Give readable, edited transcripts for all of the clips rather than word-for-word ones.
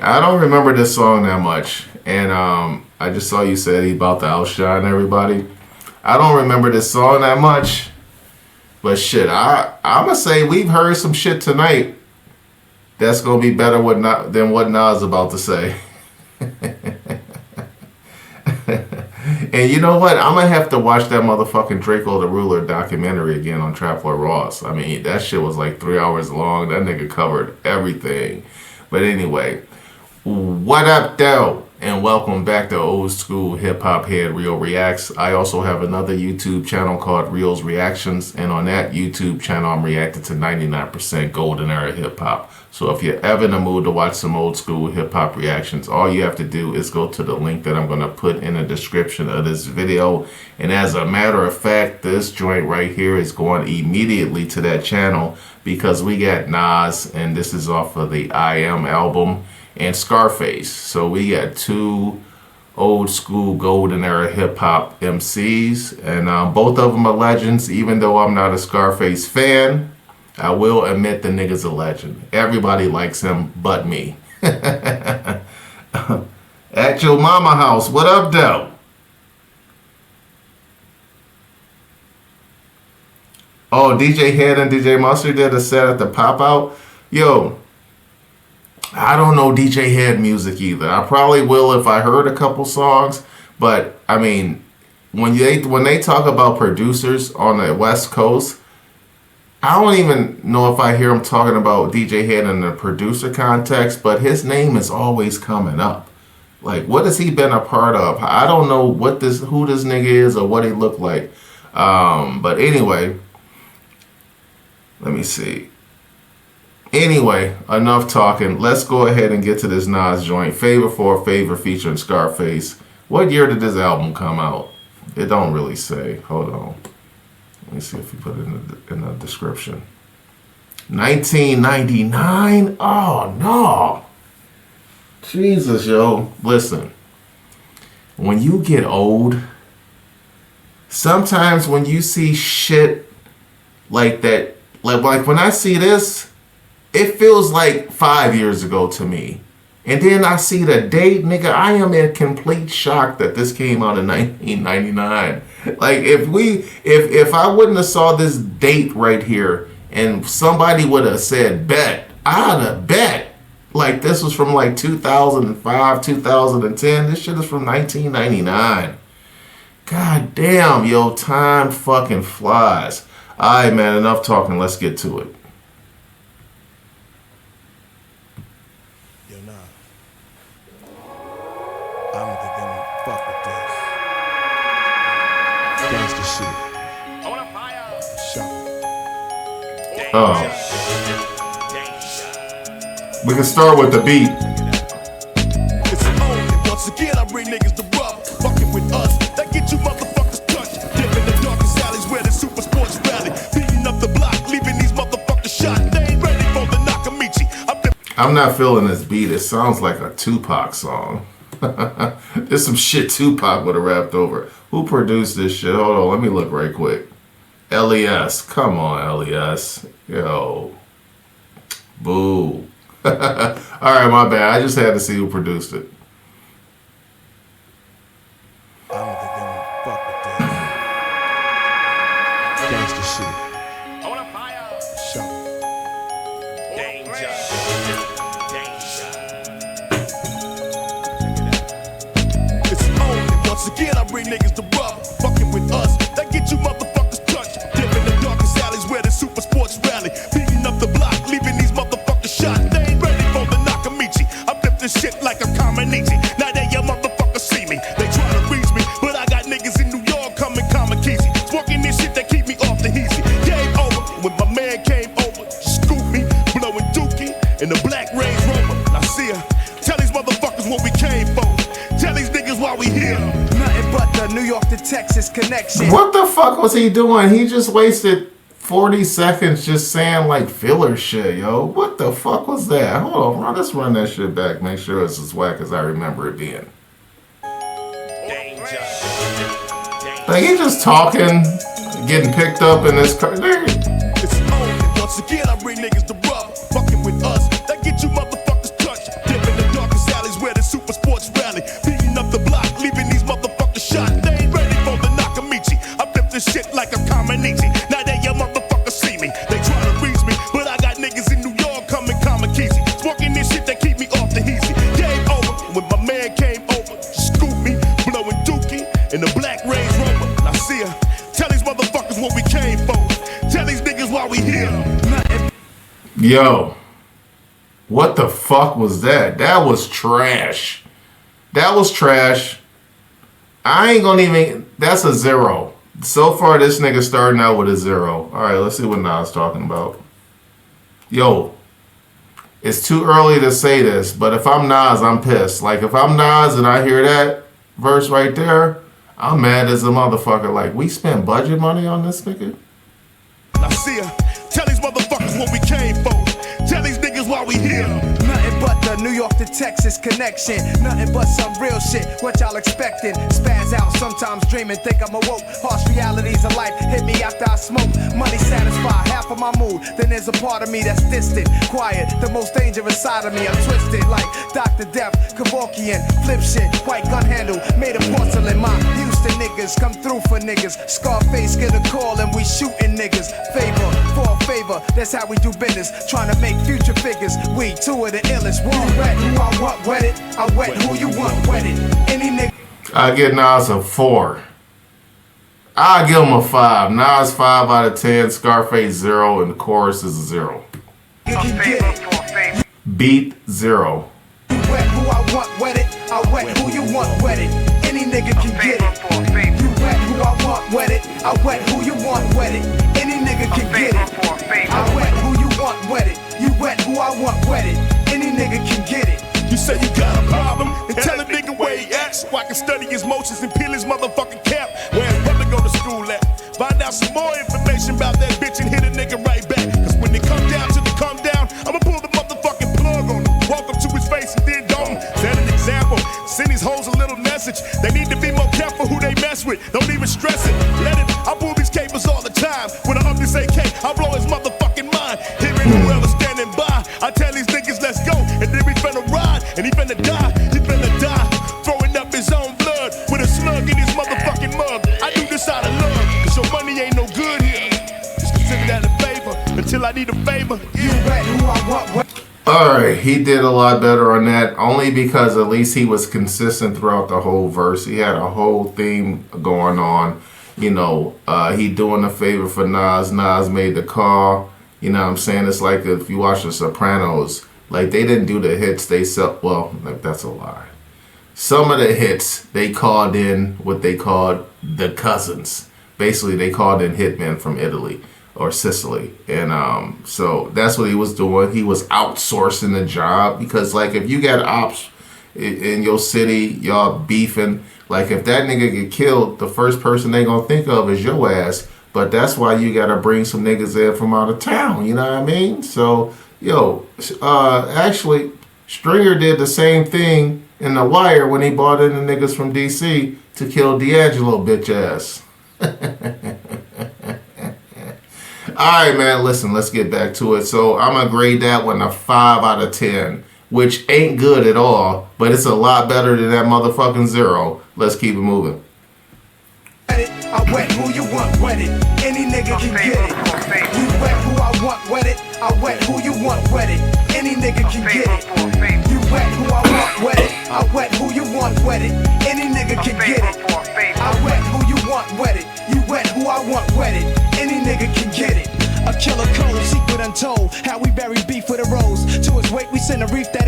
I don't remember this song that much, and I just saw you said he about to outshine everybody. I don't remember this song that much, but shit, I'ma say we've heard some shit tonight that's gonna be better than what Nas about to say. And you know what? I'm gonna have to watch that motherfucking Draco the Ruler documentary again on Trap Lord Ross. I mean, that shit was like 3 hours long. That nigga covered everything. But anyway, what up, though? And welcome back to Old School Hip Hop Head Real Reacts. I also have another YouTube channel called Real's Reactions, and on that YouTube channel, I'm reacting to 99% golden era hip hop. So if you're ever in the mood to watch some old school hip hop reactions, all you have to do is go to the link that I'm going to put in the description of this video. And as a matter of fact, this joint right here is going immediately to that channel because we got Nas, and this is off of the I Am album, and Scarface. So we got two old school golden era hip hop MCs, and both of them are legends. Even though I'm not a Scarface fan, I will admit the nigga's a legend. Everybody likes him but me. At your mama house, what up, though? Oh, DJ Head and DJ Mustard did a set at the Pop Out. Yo, I don't know DJ Head music either. I probably will if I heard a couple songs, but I mean, when they talk about producers on the West Coast, I don't even know if I hear him talking about DJ Head in the producer context, but his name is always coming up. Like, what has he been a part of? I don't know who this nigga is or what he looked like. But anyway, let me see. Anyway, enough talking. Let's go ahead and get to this Nas joint. Favor for a Favor featuring Scarface. What year did this album come out? It don't really say. Hold on. Let me see if you put it in the description. 1999? Oh, no. Jesus, yo. Listen. When you get old, sometimes when you see shit like that, like when I see this, it feels like 5 years ago to me. And then I see the date, nigga, I am in complete shock that this came out in 1999. Like, if I wouldn't have saw this date right here and somebody would have said bet, I'd have bet. Like, this was from like 2005, 2010. This shit is from 1999. God damn, yo, time fucking flies. All right, man, enough talking. Let's get to it. I don't think they wanna fuck with this. Gangsta shit. We can start with the beat. It's only once again I bring niggas to rub, fucking with us. That get you motherfuckers touched. Dip in the darkest alleys where the super sports rally. Beating up the block, leaving these motherfuckers shot. They ain't ready for the Nakamichi. I'm not feeling this beat. It sounds like a Tupac song. There's some shit Tupac would have rapped over. Who produced this shit? Hold on, let me look right quick. LES. Come on, LES. Yo. Boo. Alright, my bad. I just had to see who produced it. I don't think they wanna fuck with this. Gangsta shit. Once again, I bring niggas to rub, fucking with us. That get you motherfuckers touched. Dip in the darkest alleys where the super sports rally. Beating up the block, leaving these motherfuckers shot. They ain't ready for the Nakamichi. I flip this shit like a Kamanichi. Now they your motherfuckers see me. They try to reach me, but I got niggas in New York coming Kamakisi. Smoking this shit that keep me off the heezy. Game over when my man came over. Scoop me, blowing dookie in the black Range Rover. Now see ya. Tell these motherfuckers what we came for. Tell these niggas why we here. Nothing but the New York to Texas connection. What the fuck was he doing? He just wasted 40 seconds just saying like filler shit, yo. What the fuck was that? Hold on, let's run that shit back. Make sure it's as whack as I remember it being. Like, he just talking, getting picked up in this car. It's only once again I bring niggas to rub, fucking with us. That get you motherfuckers touched. Dip in the dark Yo, what the fuck was that? That was trash. That was trash. I ain't gonna even. That's a 0. So far, this nigga starting out with a 0. All right, let's see what Nas talking about. Yo, it's too early to say this, but if I'm Nas, I'm pissed. Like, if I'm Nas and I hear that verse right there, I'm mad as a motherfucker. Like, we spent budget money on this nigga? Now see ya. Tell these motherfuckers what we came for. Tell these niggas why we here. Nothing but the New York to Texas connection. Nothing but some real shit. What y'all expecting? Spaz out, sometimes dreaming, think I'm awoke. Harsh realities of life hit me after I smoke. Money satisfy half of my mood. Then there's a part of me that's distant, quiet. The most dangerous side of me, I'm twisted like Dr. Death, Kevorkian, flip shit, white gun handle, made of porcelain. My Houston niggas come through for niggas. Scarface get a call and we shooting niggas. Favor for a favor, that's how we do business. Trying to make future figures. We two of the illest. One wet who I want wetted. I wet who you want wetted. Any nigga. I give Nas a 4. I give him a 5. Nas 5 out of 10. Scarface 0, and the chorus is a 0. Beat 0. You wet who I want wetted. I wet who you want wetted. Any nigga can get it. You wet who I want wetted. I wet who you want wetted. Any nigga can get it. I wet who you want wetted. You wet who I want wetted. Any nigga can get it. You say you got a problem, and tell a nigga where he at, so I can study his motions and peel his motherfucking cap. Where his brother go to school at. Find out some more information about that bitch and hit a nigga right back. Cause when they come down to the come down, I'ma pull the motherfucking plug on him. Walk up to his face and then don't. Set an example. Send these hoes a little message. They need to be more careful who they mess with. Don't even stress it. Let it. I pull these capers all the time. When I up this AK, I blow his motherfucking mind. Here ain't whoever standing by. I tell these niggas let's go, and then we finna ride, and he finna die. He finna die, throwing up his own blood with a slug in his motherfucking mug. I do this out of love, cause your money ain't no good here. Just consider that a favor until I need a favor. You wet who I want wetted. Alright, he did a lot better on that, only because at least he was consistent throughout the whole verse. He had a whole theme going on. You know, he doing a favor for Nas. Nas made the call. You know what I'm saying? It's like if you watch The Sopranos, like they didn't do the hits, they sell, well, like that's a lie. Some of the hits, they called in what they called the cousins. Basically, they called in hitmen from Italy or Sicily. And so that's what he was doing. He was outsourcing the job because like if you got ops in your city, y'all beefing, like if that nigga get killed, the first person they gonna think of is your ass. But that's why you gotta bring some niggas in from out of town, you know what I mean? So, yo, actually, Stringer did the same thing in The Wire when he brought in the niggas from DC to kill D'Angelo bitch ass. Alright, man, listen, let's get back to it. So I'm gonna grade that one a 5 out of 10, which ain't good at all, but it's a lot better than that motherfucking 0. Let's keep it moving. I wet who you want wetted. Any nigga can get it. You wet who I want wetted. I wet who you want wetted. Any nigga can get it. You wet who I want wetted. I wet who you want wetted. Any nigga can get it. I wet who you want wetted. You wet who I want wetted. Any nigga can get it. A killer code, secret untold. How we bury beef with a rose. To his wake, we send a reef that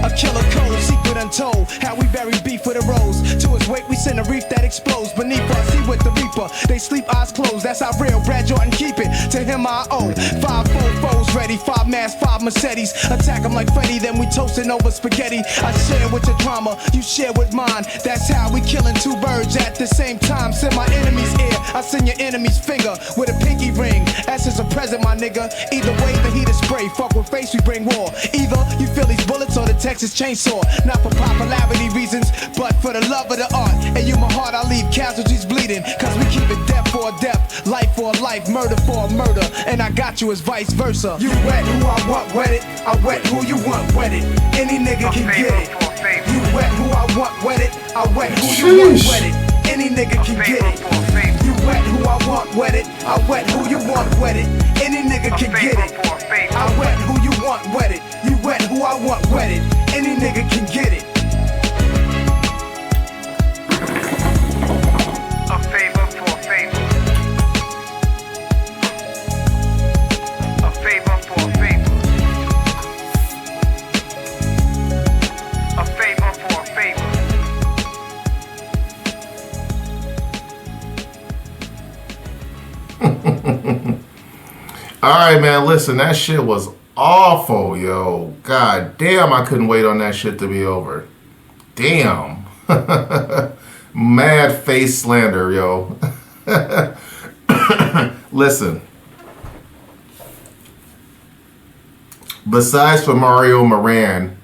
a killer code, secret untold. How we bury beef with a rose. To his wake, we send a reef that explodes. Beneath us, he with the reaper. They sleep, eyes closed. That's how real Brad Jordan keep it. To him, I owe 5 foes ready. 5 masks, 5 Mercedes. Attack him like Freddy, then we toasting over spaghetti. I share with your drama, you share with mine. That's how we killing 2 birds at the same time. Send my enemy's ear, I send your enemy's finger with a pinky ring. Essence of present, my nigga. Either way, the heat is spray. Fuck with face, we bring war. Either you feel these bullets or the Texas chainsaw. Not for popularity reasons, but for the love of the art. And you, my heart, I leave casualties bleeding. Cause we keep it death for a death, life for a life, murder for a murder. And I got you as vice versa. You wet who I want wetted. I wet who you want wetted. Any nigga can get it. You wet who I want wetted. I wet who you want wetted. Any nigga can get it. You wet who I want wetted. I wet who you want wetted. Any nigga can get it. I wet who you want wetted. You wet who I want wetted. Any nigga can get it. A favor for a favor. A favor for a favor. right, man. Listen, that shit was awful, yo. God damn, I couldn't wait on that shit to be over. Damn. Mad face slander, yo. Listen. Besides for Mario Moran,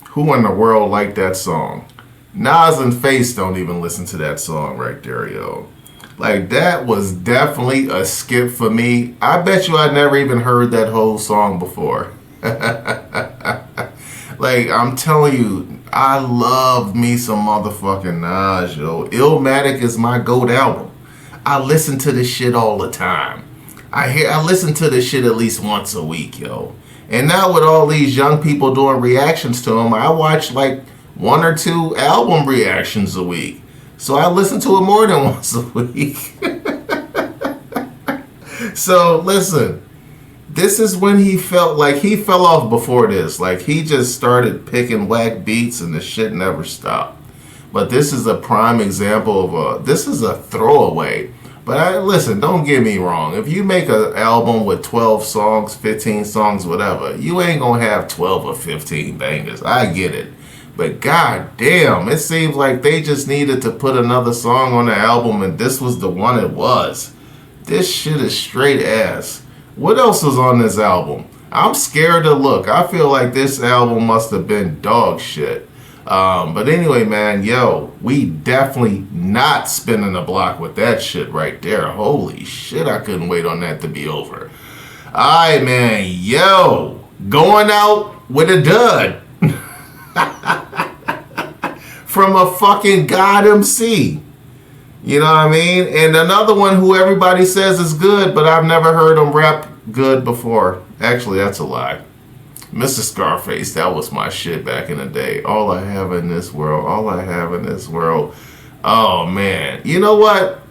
who in the world liked that song? Nas and Face don't even listen to that song right there, yo. Like, that was definitely a skip for me. I bet you I never even heard that whole song before. Like, I'm telling you, I love me some motherfucking Nas, yo. Illmatic is my GOAT album. I listen to this shit all the time. I listen to this shit at least once a week, yo. And now with all these young people doing reactions to him, I watch like 1 or 2 album reactions a week. So I listen to it more than once a week. So listen, this is when he felt like he fell off before this. Like, he just started picking whack beats and the shit never stopped. But this is a prime example of this is a throwaway. But listen, don't get me wrong. If you make an album with 12 songs, 15 songs, whatever, you ain't gonna have 12 or 15 bangers. I get it. But god damn, it seems like they just needed to put another song on the album and this was the one it was. This shit is straight ass. What else was on this album? I'm scared to look. I feel like this album must have been dog shit. But anyway, man, yo, we definitely not spinning the block with that shit right there. Holy shit, I couldn't wait on that to be over. Alright, man, yo, going out with a dud. From a fucking God MC. You know what I mean? And another one who everybody says is good, but I've never heard him rap good before. Actually, that's a lie. Mr. Scarface, that was my shit back in the day. All I have in this world, all I have in this world. Oh, man. You know what?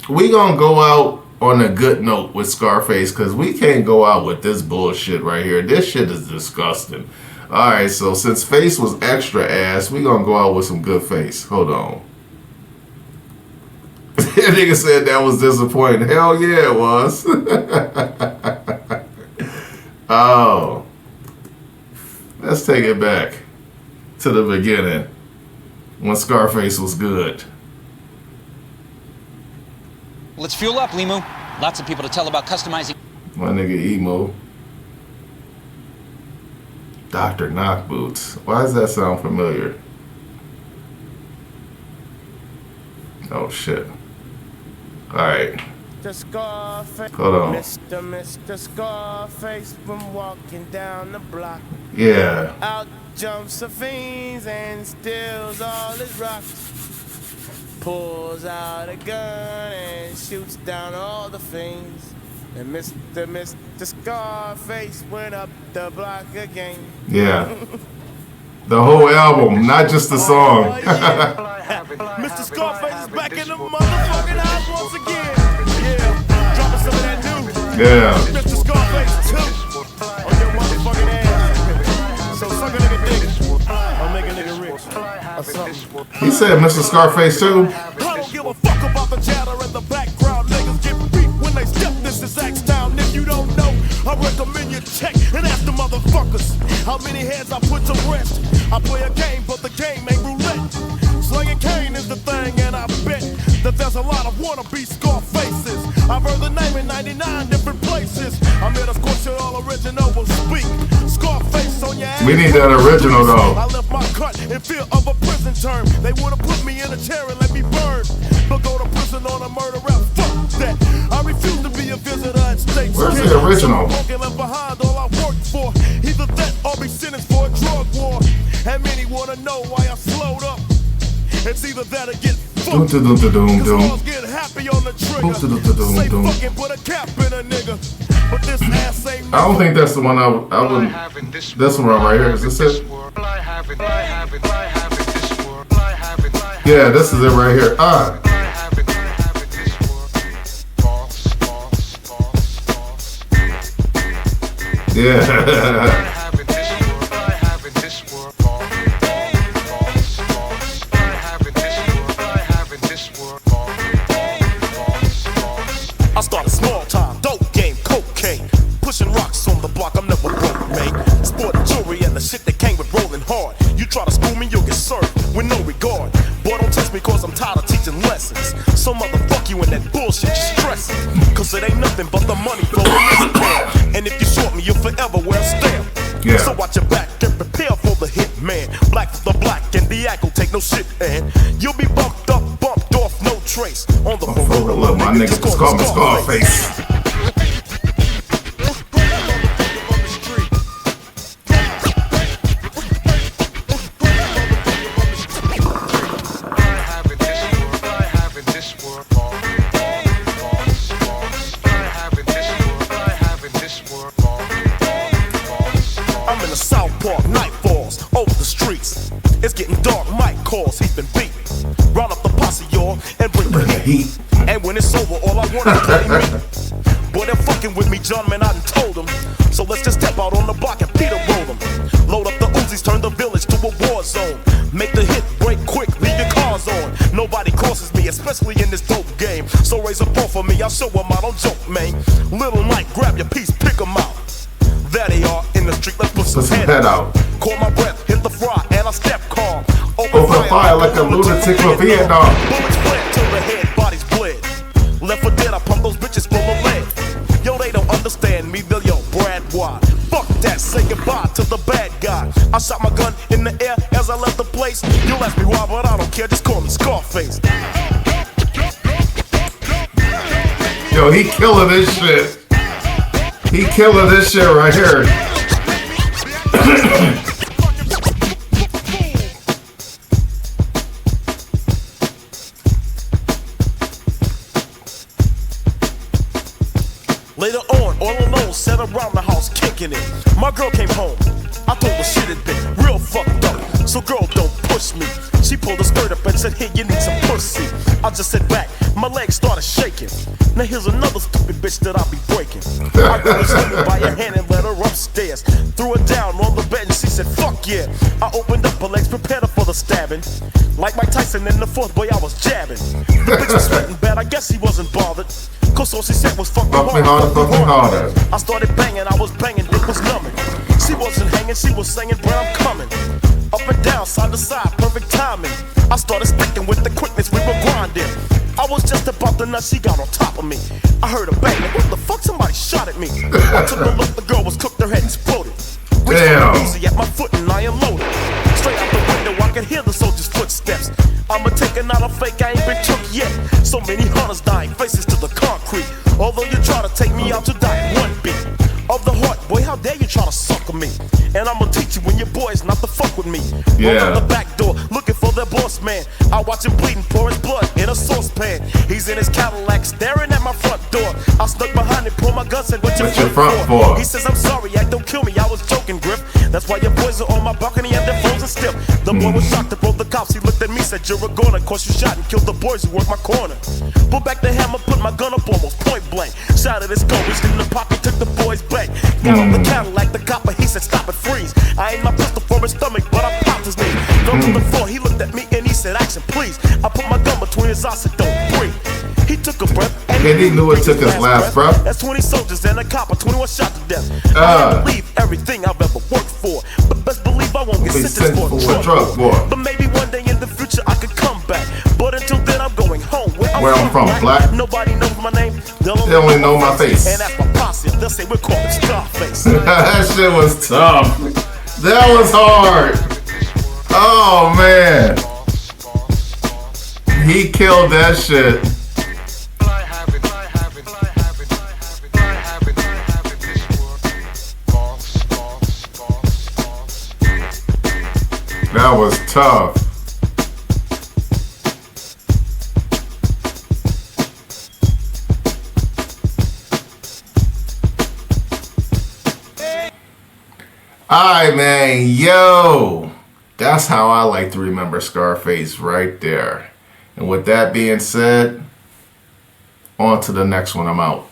We gonna go out on a good note with Scarface because we can't go out with this bullshit right here. This shit is disgusting. Alright, so since Face was extra ass, we gonna go out with some good Face. Hold on. That nigga said that was disappointing. Hell yeah, it was. Oh. Let's take it back to the beginning when Scarface was good. Let's fuel up, Limu. Lots of people to tell about customizing. My nigga Emo. Dr. Knock Boots. Why does that sound familiar? Oh shit. Alright. Hold on. Mr. Scarface been walking down the block. Yeah. Out jumps the fiends and steals all his rocks. Pulls out a gun and shoots down all the fiends. And Mr. Scarface went up the block again. Yeah. The whole album, not just the song. Oh, yeah. Mr. Scarface is back in the motherfucking house once again. Yeah, dropping some of that new. Yeah. Mr. Scarface 2 on your motherfucking ass. So suck a nigga dick. I'll make a nigga rich. Or something. He said Mr. Scarface too. I don't give a fuck about the chatter in the background. Niggas get beat when they step. This is X-Town. If you don't know, I recommend you check and ask the motherfuckers how many heads I put to rest. I play a game, but the game ain't roulette. Slinging cane is the thing, and I bet that there's a lot of wannabe Scarfaces. I've heard the name in 99 different places. I'm here to scorch it all original will speak. Scarface on your ass. We need that original though. I left my cut in fear of a prison term. They would've put me in a chair and let me burn. But go to prison on a murder rap. Fuck that. I refuse to be a visitor at state. Where's the original? So left behind all I worked for. Either that or be sentenced for a drug war. And many wanna know why I slowed up. It's either that or get fucked. Cause laws get happy on the trigger. Say fucking put a cap in a nigga. But this ass ain't I don't think that's the one I would. This one right here. Is this it? Yeah, this is it right here. Yeah. I start a small time dope game, cocaine, pushing rock. Yeah. So watch your back and prepare for the hit man. Black for the black and the act will take no shit, and you'll be bumped up, bumped off, no trace. On the road, Look, my niggas just call me Scarface. I'm in the South Park, night falls over the streets. It's getting dark, Mike calls, he's been beat. Round up the posse, y'all, and bring the heat. And when it's over, all I want is play me. Boy, they're fucking with me, John, man, I done told them. So let's just step out on the block and Peter roll them. Load up the Uzis, turn the village to a war zone. Make the hit, break quick, leave your cars on. Nobody crosses me, especially in this dope game. So raise a ball for me, I'll show them I don't joke, man. Little Mike, grab your piece, pick them out. There they are in the street, let's put some head out. Caught my breath, hit the fry, and I step calm. Open fire like a lunatic from Vietnam. Bullets fled till the head, bodies bled. Left for dead, I pump those bitches full of lead. Yo, they don't understand me, they'll yo, Brad Watt. Fuck that, say goodbye to the bad guy. I shot my gun in the air as I left the place. You'll ask me why, but I don't care, just call me Scarface. Yo, he killing this shit. He killing this shit right here. Later on, all alone, sat around the house kicking it. My girl came home. I told her shit had been real fucked up. So girl, don't push me. She pulled her skirt up and said, hey, you need some pussy. I just sat back, my legs started shaking. Now here's another stupid bitch that I'll be breaking. I grabbed her by her hand and led her upstairs. Threw her down on the bed and she said, fuck yeah. I opened up her legs, prepared her for the stabbing. Like Mike Tyson in the fourth, boy, I was jabbing. The bitch was sweating bad, I guess she wasn't bothered. Cause all she said was fuck me harder, fuck me harder. I started banging, I was banging, dick was numbing. She wasn't hanging, she was singing, but I'm coming. Up and down, side to side, perfect timing. I started sticking with the quickness, we were grinding. I was just about to nut, she got on top of me. I heard a bang, what the fuck, somebody shot at me. I took a look, the girl was cooked, her head exploded. Damn. Easy at my foot and I unloaded. Straight out the window, I could hear the soldiers' footsteps. I'ma take another fake, I ain't been took yet. So many hunters dying, faces to the concrete. Although you try to take me out to die in one beat. Of the heart, boy, how dare you try to suck on me? And I'ma teach you when your boys not to fuck with me. Yeah. Run out the back door, looking for their boss man. I watch him bleeding, pour his blood in a saucepan. He's in his Cadillac, staring at my front door. I snuck behind him, pull my gun, said, what your front for? He says, I'm sorry, Act, don't kill me, I was joking, Griff. That's why your boys are on my balcony and their phones are stiff. The boy was shocked to the cops, he looked at me, said, you're a goner, cause you shot and killed the boys who worked my corner. Pull back the hammer, put my gun up almost point blank. Shot at his gun, reached in the pocket, took the boy's back. Got on the Cadillac, the copper, he said, stop it, freeze. I ain't my pistol for his stomach, but I popped his knee. Go to the floor, he looked at me and he said, action, please. I put my gun between his eyes, said, don't breathe. He took a breath, and he knew it took his last breath. That's 20 soldiers and a copper, 21 shot to death. I can't believe everything I've ever worked for, but best believe I won't get sentenced for a drug war. But maybe one day in the future I could come back. But until then I'm going home where I'm from, black. Nobody knows my name, they only know my face. And that's my posse, they'll say we're called Scarface. That shit was tough. That was hard. Oh man. He killed that shit. That was tough. Alright, man. Yo. That's how I like to remember Scarface right there. And with that being said, on to the next one. I'm out.